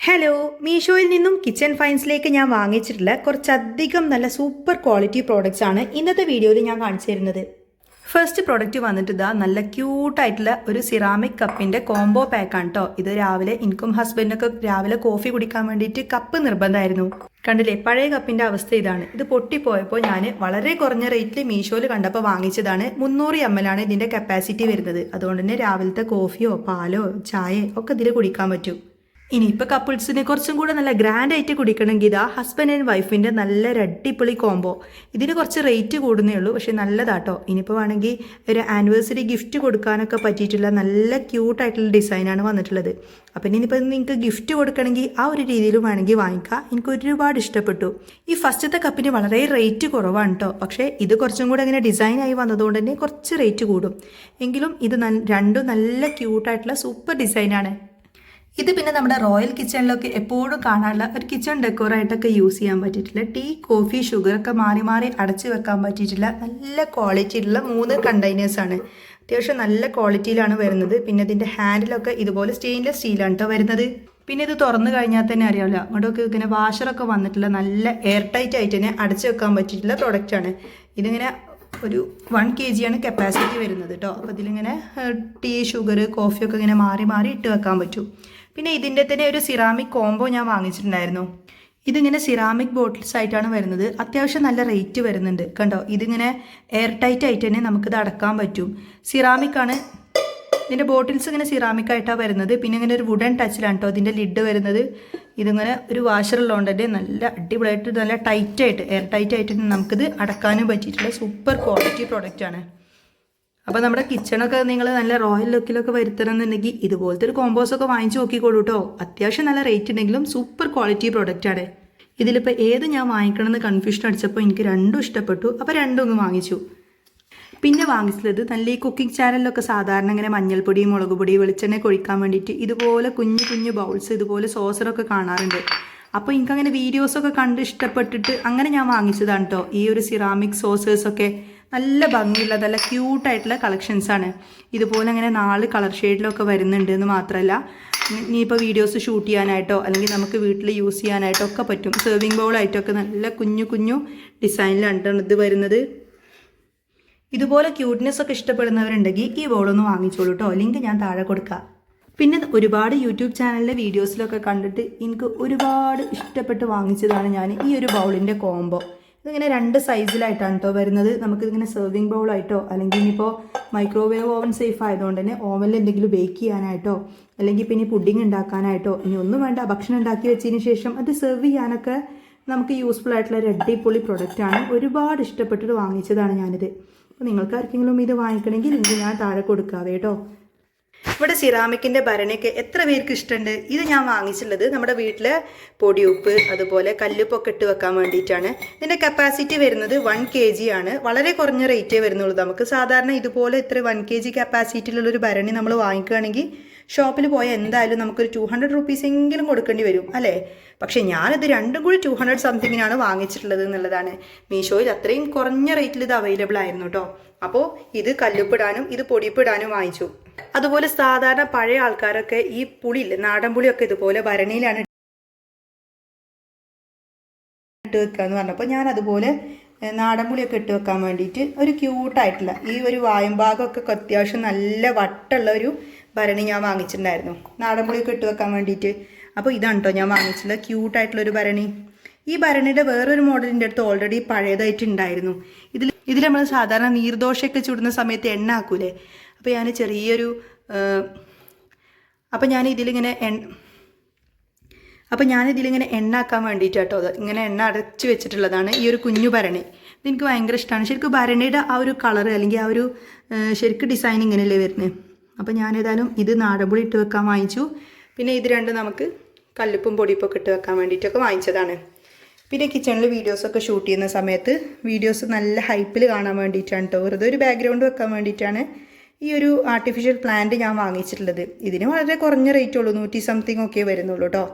Hello, മീഷോയിൽ നിന്നും kitchen ഫൈൻസിലേക്ക് ഞാൻ വാങ്ങിച്ചിട്ടുള്ള കുറച്ചധികം നല്ല സൂപ്പർ ക്വാളിറ്റി പ്രോഡക്റ്റ്സ് ആണ് ഇന്നത്തെ വീഡിയോയിൽ ഞാൻ കാണിച്ചു തരുന്നത്. ഫസ്റ്റ് പ്രോഡക്റ്റ് വന്നിട്ട് ഇതാ നല്ല ക്യൂട്ടായിട്ടുള്ള ഒരു സിറാമിക് കപ്പിൻ്റെ കോംബോ പാക്കാണ് കേട്ടോ. ഇത് രാവിലെ എനിക്കും ഹസ്ബൻഡൊക്കെ രാവിലെ കോഫി കുടിക്കാൻ വേണ്ടിയിട്ട് കപ്പ് നിർബന്ധമായിരുന്നു. കണ്ടില്ലേ, പഴയ കപ്പിൻ്റെ അവസ്ഥ ഇതാണ്. ഇത് പൊട്ടിപ്പോയപ്പോൾ ഞാൻ വളരെ കുറഞ്ഞ റേറ്റിൽ മീഷോയിൽ കണ്ടപ്പോൾ വാങ്ങിച്ചതാണ്. 300 ml ആണ് ഇതിൻ്റെ കപ്പാസിറ്റി വരുന്നത്. അതുകൊണ്ട് തന്നെ രാവിലത്തെ കോഫിയോ പാലോ ചായയോ ഒക്കെ ഇതിൽ കുടിക്കാൻ പറ്റും. ഇനിയിപ്പോൾ കപ്പിൾസിന് കുറച്ചും കൂടെ നല്ല ഗ്രാൻഡ് ആയിട്ട് കുടിക്കണമെങ്കിൽ ഇതാ ഹസ്ബൻഡ് ആൻഡ് വൈഫിൻ്റെ നല്ലൊരു അടിപൊളി കോംബോ. ഇതിന് കുറച്ച് റേറ്റ് കൂടുന്നേ ഉള്ളൂ, പക്ഷേ നല്ലതാട്ടോ. ഇനിയിപ്പോൾ വേണമെങ്കിൽ ഒരു ആനിവേഴ്സറി ഗിഫ്റ്റ് കൊടുക്കാനൊക്കെ പറ്റിയിട്ടുള്ള നല്ല ക്യൂട്ടായിട്ടുള്ള ഡിസൈനാണ് വന്നിട്ടുള്ളത്. അപ്പം ഇനിയിപ്പോൾ നിങ്ങൾക്ക് ഗിഫ്റ്റ് കൊടുക്കണമെങ്കിൽ ആ ഒരു രീതിയിലും വേണമെങ്കിൽ വാങ്ങിക്കാം. എനിക്ക് ഒരുപാട് ഇഷ്ടപ്പെട്ടു. ഈ ഫസ്റ്റത്തെ കപ്പിന് വളരെ റേറ്റ് കുറവാണ് കേട്ടോ. പക്ഷേ ഇത് കുറച്ചും കൂടെ അങ്ങനെ ഡിസൈനായി വന്നതുകൊണ്ട് തന്നെ കുറച്ച് റേറ്റ് കൂടും. എങ്കിലും ഇത് രണ്ടും നല്ല ക്യൂട്ടായിട്ടുള്ള സൂപ്പർ ഡിസൈനാണ്. ഇത് പിന്നെ നമ്മുടെ റോയൽ കിച്ചണിലൊക്കെ എപ്പോഴും കാണാനുള്ള ഒരു കിച്ചൺ ഡെക്കോറായിട്ടൊക്കെ യൂസ് ചെയ്യാൻ പറ്റിയിട്ടുള്ള ടീ, കോഫി, ഷുഗറൊക്കെ മാറി മാറി അടച്ചു വെക്കാൻ പറ്റിയിട്ടുള്ള നല്ല ക്വാളിറ്റിയിലുള്ള 3 കണ്ടെയ്നേഴ്സാണ്. അത്യാവശ്യം നല്ല ക്വാളിറ്റിയിലാണ് വരുന്നത്. പിന്നെ ഇതിൻ്റെ ഹാൻഡിലൊക്കെ ഇതുപോലെ സ്റ്റെയിൻലെസ് സ്റ്റീലാണ് കേട്ടോ വരുന്നത്. പിന്നെ ഇത് തുറന്നു കഴിഞ്ഞാൽ തന്നെ അറിയാമല്ലോ, അങ്ങോട്ടൊക്കെ ഇങ്ങനെ വാഷറൊക്കെ വന്നിട്ടുള്ള നല്ല എയർ ടൈറ്റ് ആയിട്ട് തന്നെ അടച്ചു വെക്കാൻ പറ്റിയിട്ടുള്ള പ്രോഡക്റ്റാണ്. ഇതിങ്ങനെ ഒരു 1 kg ആണ് കപ്പാസിറ്റി വരുന്നത് കേട്ടോ. അപ്പോൾ ഇതിലിങ്ങനെ ടീ, ഷുഗർ, കോഫിയൊക്കെ ഇങ്ങനെ മാറി മാറി ഇട്ട് വെക്കാൻ പറ്റും. പിന്നെ ഇതിൻ്റെ തന്നെ ഒരു സിറാമിക് കോംബോ ഞാൻ വാങ്ങിച്ചിട്ടുണ്ടായിരുന്നു. ഇതിങ്ങനെ സിറാമിക് ബോട്ടിൽസ് ആയിട്ടാണ് വരുന്നത്. അത്യാവശ്യം നല്ല റേറ്റ് വരുന്നുണ്ട് കണ്ടോ. ഇതിങ്ങനെ എയർ ടൈറ്റ് ആയിട്ട് തന്നെ നമുക്കിത് അടക്കാൻ പറ്റും. സിറാമിക് ആണ് ഇതിൻ്റെ ബോട്ടിൽസ്, ഇങ്ങനെ സിറാമിക് ആയിട്ടാണ് വരുന്നത്. പിന്നെ ഇങ്ങനെ ഒരു വുഡൻ ടച്ചിലാണ് കേട്ടോ ഇതിൻ്റെ ലിഡ് വരുന്നത്. ഇതിങ്ങനെ ഒരു വാഷർ ഉള്ളതുകൊണ്ട് തന്നെ നല്ല അടിപൊളിയായിട്ട് നല്ല ടൈറ്റായിട്ട് എയർ ടൈറ്റ് ആയിട്ട് നമുക്കിത് അടക്കാനും പറ്റിയിട്ടുള്ള സൂപ്പർ ക്വാളിറ്റി പ്രോഡക്റ്റാണ്. അപ്പോൾ നമ്മുടെ കിച്ചണൊക്കെ നിങ്ങൾ നല്ല റോയൽ ലുക്കിലൊക്കെ വരുത്തണമെന്നുണ്ടെങ്കിൽ ഇതുപോലത്തെ ഒരു കോമ്പോസൊക്കെ വാങ്ങിച്ച് നോക്കിക്കോളൂ കേട്ടോ. അത്യാവശ്യം നല്ല റേറ്റ് ഉണ്ടെങ്കിലും സൂപ്പർ ക്വാളിറ്റി പ്രോഡക്റ്റാണ്. ഇതിലിപ്പോൾ ഏത് ഞാൻ വാങ്ങിക്കണമെന്ന് കൺഫ്യൂഷൻ അടിച്ചപ്പോൾ എനിക്ക് രണ്ടും ഇഷ്ടപ്പെട്ടു. അപ്പോൾ രണ്ടും ഒന്ന് വാങ്ങിച്ചു. പിന്നെ വാങ്ങിച്ചത് നല്ല ഈ കുക്കിംഗ് ചാനലിലൊക്കെ സാധാരണ ഇങ്ങനെ മഞ്ഞൾപ്പൊടി, മുളക് പൊടി, വെളിച്ചെണ്ണ ഒഴിക്കാൻ വേണ്ടിയിട്ട് ഇതുപോലെ കുഞ്ഞു കുഞ്ഞു ബൗൾസ്, ഇതുപോലെ സോസറൊക്കെ കാണാറുണ്ട്. അപ്പോൾ എനിക്കങ്ങനെ വീഡിയോസൊക്കെ കണ്ട് ഇഷ്ടപ്പെട്ടിട്ട് അങ്ങനെ ഞാൻ വാങ്ങിച്ചതാണ് കേട്ടോ. ഈ ഒരു സിറാമിക് സോസേഴ്സൊക്കെ നല്ല ഭംഗിയുള്ള നല്ല ക്യൂട്ടായിട്ടുള്ള കളക്ഷൻസാണ്. ഇതുപോലെ അങ്ങനെ 4 കളർ ഷെയ്ഡിലൊക്കെ വരുന്നുണ്ട് എന്ന് മാത്രമല്ല, ഇനിയിപ്പോൾ വീഡിയോസ് ഷൂട്ട് ചെയ്യാനായിട്ടോ അല്ലെങ്കിൽ നമുക്ക് വീട്ടിൽ യൂസ് ചെയ്യാനായിട്ടോ ഒക്കെ പറ്റും. സെർവിങ് ബൗളായിട്ടൊക്കെ നല്ല കുഞ്ഞു കുഞ്ഞു ഡിസൈനിലാണ് ഇത് വരുന്നത്. ഇതുപോലെ ക്യൂട്ട്നെസ് ഒക്കെ ഇഷ്ടപ്പെടുന്നവരുണ്ടെങ്കിൽ ഈ ബൗളൊന്ന് വാങ്ങിച്ചോളൂ കേട്ടോ. ലിങ്ക് ഞാൻ താഴെ കൊടുക്കാം. പിന്നെ ഒരുപാട് യൂട്യൂബ് ചാനലിലെ വീഡിയോസിലൊക്കെ കണ്ടിട്ട് എനിക്ക് ഒരുപാട് ഇഷ്ടപ്പെട്ട് വാങ്ങിച്ചതാണ് ഞാൻ ഈ ഒരു ബൗളിൻ്റെ കോംബോ. ഇതിങ്ങനെ 2 സൈസിലായിട്ടാണ് കേട്ടോ വരുന്നത്. നമുക്കിതിങ്ങനെ സെർവിങ് ബൗളായിട്ടോ അല്ലെങ്കിൽ ഇനിയിപ്പോൾ മൈക്രോവേവ് ഓവൻ സേഫ് ആയതുകൊണ്ട് തന്നെ ഓവനിൽ എന്തെങ്കിലും ബേക്ക് ചെയ്യാനായിട്ടോ അല്ലെങ്കിൽ പിന്നെ പുഡിങ് ഉണ്ടാക്കാനായിട്ടോ ഇനി ഒന്നും വേണ്ട, ഭക്ഷണം ഉണ്ടാക്കി വെച്ചതിന് ശേഷം അത് സെർവ് ചെയ്യാനൊക്കെ നമുക്ക് യൂസ്ഫുൾ ആയിട്ടുള്ള ഒരു അടിപൊളി പ്രൊഡക്റ്റാണ്. ഒരുപാട് ഇഷ്ടപ്പെട്ടിട്ട് വാങ്ങിച്ചതാണ് ഞാനിത്. അപ്പോൾ നിങ്ങൾക്ക് ആർക്കെങ്കിലും ഇത് വാങ്ങിക്കണമെങ്കിൽ ലിങ്ക് ഞാൻ താഴെ കൊടുക്കാവേ കേട്ടോ. ഇവിടെ സിറാമിക്കിൻ്റെ ഭരണിയൊക്കെ എത്ര പേർക്ക് ഇഷ്ടമുണ്ട്. ഇത് ഞാൻ വാങ്ങിച്ചുള്ളത് നമ്മുടെ വീട്ടിൽ പൊടിയുപ്പ് അതുപോലെ കല്ലുപ്പൊക്കെ ഇട്ട് വെക്കാൻ വേണ്ടിയിട്ടാണ്. ഇതിൻ്റെ കപ്പാസിറ്റി വരുന്നത് 1 kg ആണ്. വളരെ കുറഞ്ഞ റേറ്റേ വരുന്നുള്ളൂ. നമുക്ക് സാധാരണ ഇതുപോലെ ഇത്ര 1 kg കപ്പാസിറ്റിയിലുള്ളൊരു ഭരണി നമ്മൾ വാങ്ങിക്കുകയാണെങ്കിൽ ഷോപ്പിൽ പോയാൽ എന്തായാലും നമുക്കൊരു 200 rupees എങ്കിലും കൊടുക്കേണ്ടി വരും അല്ലേ. പക്ഷേ ഞാനിത് രണ്ടും കൂടി 200 സംതിങ്ങിനാണ് വാങ്ങിച്ചിട്ടുള്ളത് എന്നുള്ളതാണ്. മീഷോയിൽ അത്രയും കുറഞ്ഞ റേറ്റിൽ ഇത് അവൈലബിൾ ആയിരുന്നു കേട്ടോ. അപ്പോൾ ഇത് കല്ലുപ്പിടാനും ഇത് പൊടിപ്പിടാനും വാങ്ങിച്ചു. അതുപോലെ സാധാരണ പഴയ ആൾക്കാരൊക്കെ ഈ പുളിയില്ലേ, നാടൻ പുളിയൊക്കെ ഇതുപോലെ ഭരണിയിലാണ് ഇട്ട് വെക്കുക എന്ന് പറഞ്ഞപ്പോൾ ഞാൻ അതുപോലെ നാടൻ പുളിയൊക്കെ ഇട്ട് വെക്കാൻ വേണ്ടിയിട്ട് ഒരു ക്യൂട്ടായിട്ടുള്ള ഈ ഒരു വായമ്പാകമൊക്കെ അത്യാവശ്യം നല്ല വട്ടുള്ള ഒരു ഭരണി ഞാൻ വാങ്ങിച്ചിട്ടുണ്ടായിരുന്നു നാടൻ പുളിയൊക്കെ ഇട്ട് വെക്കാൻ വേണ്ടിയിട്ട്. അപ്പോൾ ഇതാണ് കേട്ടോ ഞാൻ വാങ്ങിച്ചിട്ടുള്ള ക്യൂട്ടായിട്ടുള്ളൊരു ഭരണി. ഈ ഭരണിയുടെ വേറൊരു മോഡലിൻ്റെ അടുത്ത് ഓൾറെഡി പഴയതായിട്ടുണ്ടായിരുന്നു. ഇതിൽ നമ്മൾ സാധാരണ നീർദോശയൊക്കെ ചുടുന്ന സമയത്ത് എണ്ണ ആക്കൂലേ. അപ്പോൾ ഞാൻ ചെറിയൊരു ഞാനിതിലിങ്ങനെ എണ്ണ ആക്കാൻ വേണ്ടിയിട്ട് കേട്ടോ ഇങ്ങനെ എണ്ണ അടച്ച് വെച്ചിട്ടുള്ളതാണ് ഈ ഒരു കുഞ്ഞു ഭരണി. ഇതെനിക്ക് ഭയങ്കര ഇഷ്ടമാണ്. ശരിക്കും ഭരണിയുടെ ആ ഒരു കളറ് അല്ലെങ്കിൽ ആ ഒരു ശരിക്കും ഡിസൈൻ ഇങ്ങനെയല്ലേ വരുന്നത്. അപ്പോൾ ഞാനേതായാലും ഇത് നാടൻപുളി ഇട്ട് വെക്കാൻ വാങ്ങിച്ചു. പിന്നെ ഇത് രണ്ടും നമുക്ക് കല്ലുപ്പും പൊടിപ്പൊക്കെ ഇട്ട് വെക്കാൻ വേണ്ടിയിട്ടൊക്കെ വാങ്ങിച്ചതാണ്. പിന്നെ കിച്ചണിൽ വീഡിയോസൊക്കെ ഷൂട്ട് ചെയ്യുന്ന സമയത്ത് വീഡിയോസ് നല്ല ഹൈപ്പിൽ കാണാൻ വേണ്ടിയിട്ടാണ് കേട്ടോ. വെറുതെ ഒരു ബാക്ക്ഗ്രൗണ്ട് വെക്കാൻ വേണ്ടിയിട്ടാണ് ഈ ഒരു ആർട്ടിഫിഷ്യൽ പ്ലാന്റ് ഞാൻ വാങ്ങിച്ചിട്ടുള്ളത്. ഇതിന് വളരെ കുറഞ്ഞ റേറ്റ് ഉള്ളൂ, 100 സംതിങ് ഒക്കെ വരുന്നുള്ളൂ കേട്ടോ.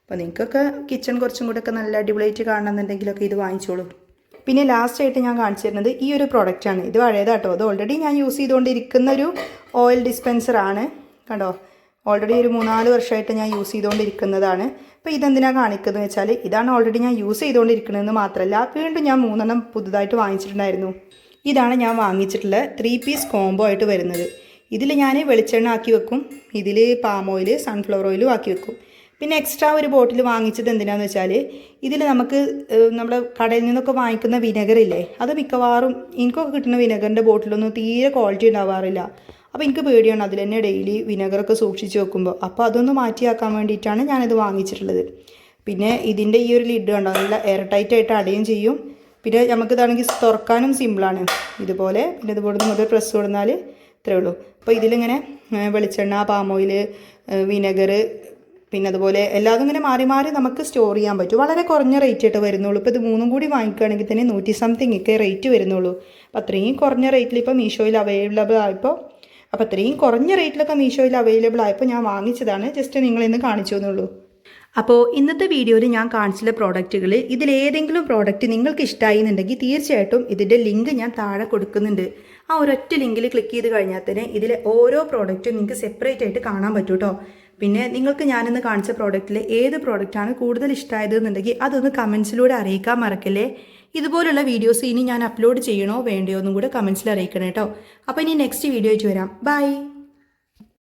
അപ്പോൾ നിങ്ങൾക്കൊക്കെ കിച്ചൺ കുറച്ചും കൂടെ ഒക്കെ നല്ല അടിപൊളിയായിട്ട് കാണണമെന്നുണ്ടെങ്കിലൊക്കെ ഇത് വാങ്ങിച്ചോളൂ. പിന്നെ ലാസ്റ്റായിട്ട് ഞാൻ കാണിച്ചു തരുന്നത് ഈ ഒരു പ്രോഡക്റ്റാണ്. ഇത് പഴയതാട്ടോ. അത് ഓൾറെഡി ഞാൻ യൂസ് ചെയ്തുകൊണ്ടിരിക്കുന്ന ഒരു ഓയിൽ ഡിസ്പെൻസറാണ് കണ്ടോ. ഓൾറെഡി ഒരു 3-4 വർഷമായിട്ട് ഞാൻ യൂസ് ചെയ്തുകൊണ്ടിരിക്കുന്നതാണ്. അപ്പോൾ ഇതെന്തിനാണ് കാണിക്കുന്നത് വെച്ചാൽ ഇതാണ് ഓൾറെഡി ഞാൻ യൂസ് ചെയ്തുകൊണ്ടിരിക്കുന്നതെന്ന് മാത്രമല്ല വീണ്ടും ഞാൻ 3 പുതുതായിട്ട് വാങ്ങിച്ചിട്ടുണ്ടായിരുന്നു. ഇതാണ് ഞാൻ വാങ്ങിച്ചിട്ടുള്ള 3 പീസ് കോംബോ ആയിട്ട് വരുന്നത്. ഇതിൽ ഞാൻ വെളിച്ചെണ്ണ ആക്കി വെക്കും, ഇതിൽ പാം ഓയിൽ സൺഫ്ലവർ ഓയിലും ആക്കി വെക്കും. പിന്നെ എക്സ്ട്രാ ഒരു ബോട്ടിൽ വാങ്ങിച്ചത് എന്തിനാന്ന് വെച്ചാൽ ഇതിൽ നമുക്ക് നമ്മുടെ കടയിൽ നിന്നൊക്കെ വാങ്ങിക്കുന്ന വിനെഗറില്ലേ, അത് മിക്കവാറും എനിക്കൊക്കെ കിട്ടുന്ന വിനെഗറിൻ്റെ ബോട്ടിലൊന്നും തീരെ ക്വാളിറ്റി ഉണ്ടാവാറില്ല. അപ്പോൾ എനിക്ക് പേടിയാണ് അതിൽ തന്നെ ഡെയിലി വിനെഗറൊക്കെ സൂക്ഷിച്ച് വെക്കുമ്പോൾ. അപ്പോൾ അതൊന്ന് മാറ്റിയാക്കാൻ വേണ്ടിയിട്ടാണ് ഞാനിത് വാങ്ങിച്ചിട്ടുള്ളത്. പിന്നെ ഇതിൻ്റെ ഈ ഒരു ലിഡ് കണ്ടോ, നല്ല എയർ ടൈറ്റ് ആയിട്ട് അടയും ചെയ്യും. പിന്നെ നമുക്കിതാണെങ്കിൽ തുറക്കാനും സിമ്പിളാണ് ഇതുപോലെ. പിന്നെ ഇതുപോലെ നമുക്ക് പ്രസ് കൊടുത്താൽ ഇത്രയേ ഉള്ളൂ. അപ്പോൾ ഇതിലിങ്ങനെ വെളിച്ചെണ്ണ, പാം ഓയിൽ, വിനെഗർ, പിന്നെ അതുപോലെ എല്ലാതും ഇങ്ങനെ മാറി മാറി നമുക്ക് സ്റ്റോർ ചെയ്യാൻ പറ്റും. വളരെ കുറഞ്ഞ റേറ്റ് ആയിട്ട് വരുന്നുള്ളൂ. ഇപ്പോൾ ഇത് 3 കൂടി വാങ്ങിക്കുകയാണെങ്കിൽ തന്നെ 100 സംതിങ് ഒക്കെ റേറ്റ് വരുന്നുള്ളൂ. അപ്പോൾ അത്രയും കുറഞ്ഞ റേറ്റിൽ ഇപ്പോൾ മീഷോയിൽ അവൈലബിൾ ആയപ്പോൾ, അപ്പോൾ അത്രയും കുറഞ്ഞ റേറ്റിലൊക്കെ മീഷോയിൽ അവൈലബിൾ ആയപ്പോൾ ഞാൻ വാങ്ങിച്ചതാണ്. ജസ്റ്റ് നിങ്ങളിന്ന് കാണിച്ചു എന്നുള്ളൂ. അപ്പോൾ ഇന്നത്തെ വീഡിയോയിൽ ഞാൻ കാണിച്ചിട്ടുള്ള പ്രോഡക്റ്റുകൾ ഇതിലേതെങ്കിലും പ്രോഡക്റ്റ് നിങ്ങൾക്ക് ഇഷ്ടമായി എന്നുണ്ടെങ്കിൽ തീർച്ചയായിട്ടും ഇതിൻ്റെ ലിങ്ക് ഞാൻ താഴെ കൊടുക്കുന്നുണ്ട്. ആ ഒരൊറ്റ ലിങ്കിൽ ക്ലിക്ക് ചെയ്ത് കഴിഞ്ഞാൽ തന്നെ ഇതിലെ ഓരോ പ്രോഡക്റ്റും നിങ്ങൾക്ക് സെപ്പറേറ്റ് ആയിട്ട് കാണാൻ പറ്റും കേട്ടോ. പിന്നെ നിങ്ങൾക്ക് ഞാനിന്ന് കാണിച്ച പ്രോഡക്റ്റിൽ ഏത് പ്രോഡക്റ്റാണ് കൂടുതൽ ഇഷ്ടമായത് എന്നുണ്ടെങ്കിൽ അതൊന്ന് കമൻസിലൂടെ അറിയിക്കാൻ മറക്കല്ലേ. ഇതുപോലുള്ള വീഡിയോസ് ഇനി ഞാൻ അപ്ലോഡ് ചെയ്യണോ വേണ്ടയോ എന്നും കൂടെ കമൻസിൽ അറിയിക്കണം കേട്ടോ. അപ്പോൾ ഇനി നെക്സ്റ്റ് വീഡിയോ ആയിട്ട് വരാം. ബൈ.